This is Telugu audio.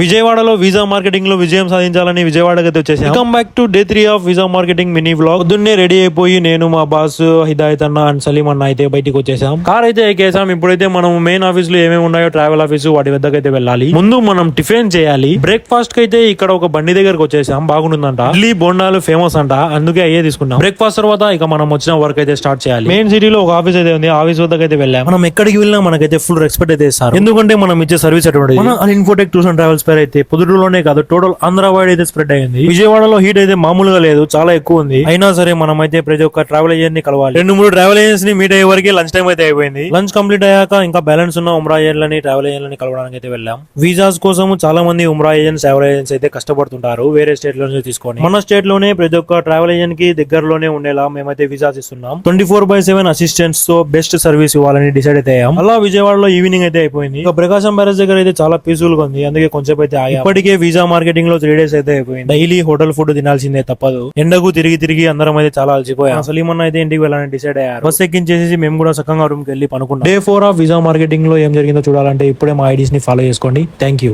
విజయవాడలో వీసా మార్కెటింగ్ లో విజయం సాధించాలని విజయవాడకి అయితే వచ్చేసాం. Welcome back to day 3 of visa marketing mini vlog. పొద్దున్నే రెడీ అయిపోయి నేను, మా బాస్ హిదాయత్ అన్న అండ్ సలీం అన్న అయితే బయటికి వచ్చేసాం. కార్ అయితే ఎక్కేసాం. ఇప్పుడైతే మనం మెయిన్ ఆఫీస్ లో ఏమేమి ఉన్నాయో ట్రావెల్ ఆఫీస్ వాటి వద్దకు అయితే వెళ్ళాలి. ముందు మనం టిఫిన్ చేయాలి. బ్రేక్ఫాస్ట్ కి అయితే ఇక్కడ ఒక బండి దగ్గరకు వచ్చేసాం. బాగుంటుందంట. ఇడ్లీ బోండాలు ఫేమస్ అంట, అందుకే అయ్యే తీసుకున్నాం. బ్రేక్ఫాస్ట్ తర్వాత ఇక మనం వచ్చిన వర్క్ అయితే స్టార్ట్ చేయాలి. మెయిన్ సిటీలో ఒక ఆఫీస్ అయితే ఉంది. ఆఫీస్ వద్దకు అయితే వెళ్ళాం. మనం ఎక్కడికి వెళ్ళినా మనకైతే ఫుల్ రెస్పెక్ట్ అయితే ఇస్తారు. ఎందుకంటే మనం ఇచ్చే సర్వీస్ అటువంటి. మన ఇన్ఫోటెక్ టూర్స్ అండ్ ట్రావెల్స్ పేరు అయితే పొద్దుటూరులోనే కాదు, టోటల్ ఆంధ్ర వైడ్ అయితే స్ప్రెడ్ అయింది. విజయవాడలో హీట్ అయితే మామూలుగా లేదు, చాలా ఎక్కువ ఉంది. అయినా సరే మనం అయితే ప్రతి ఒక్క ట్రావెల్ ఏజెంట్ ని కలవాలి. 2-3 ట్రావెల్ ఏజెంట్స్ ని మీట్ అయ్యే వరకు లంచ్ టైం అయితే అయిపోయింది. లంచ్ కంప్లీట్ అయ్యాక ఇంకా బ్యాలెన్స్ ఉన్న ఉమ్రా ఏజెంట్లని, ట్రావెల్ ఏజెంట్లని కలవడానికి అయితే వెళ్ళాం. వీసాస్ కోసం చాలా మంది ఉమ్రా ఏజెంట్స్, ట్రావెల్ ఏజెంట్స్ అయితే కష్టపడుతుంటారు వేరే స్టేట్ లో నుంచి తీసుకొని. మన స్టేట్ లోనే ప్రతి ఒక్క ట్రావెల్ ఏజెంట్ కి దగ్గరలోనే ఉండేలా మేమైతే వీసాస్ ఇస్తున్నాం. 24/7 అసిస్టెంట్స్ తో బెస్ట్ సర్వీస్ ఇవ్వాలని డిసైడ్ అయితే అయ్యాం. అలా విజయవాడలో ఈవినింగ్ అయితే అయిపోయింది. ప్రకాశం బ్యారేజ్ దగ్గర అయితే చాలా పీస్ఫుల్ గా ఉంది, అందుకే కొంచెం అయితే ఆగా. ఇప్పటికే వీసా మార్కెటింగ్ లో 3 days అయితే అయిపోయింది. డైలీ హోటల్ ఫుడ్ తినాల్సిందే తప్పదు. ఎండకు తిరిగి అందరం అయితే చాలా అలసిపోయాం. సలీమన్న అయితే ఇంటికి వెళ్ళాలని డిసైడ్ అయ్యారు. బస్ ఎక్కించేసి మేము కూడా సకంగా రూమ్ కి వెళ్ళి పనుకున్నాం. Day 4 ఆఫ్ వీసా మార్కెటింగ్ లో ఏం జరిగిందో చూడాలంటే ఇప్పుడే మా ఐడీస్ ని ఫాలో చేసుకోండి. Thank you.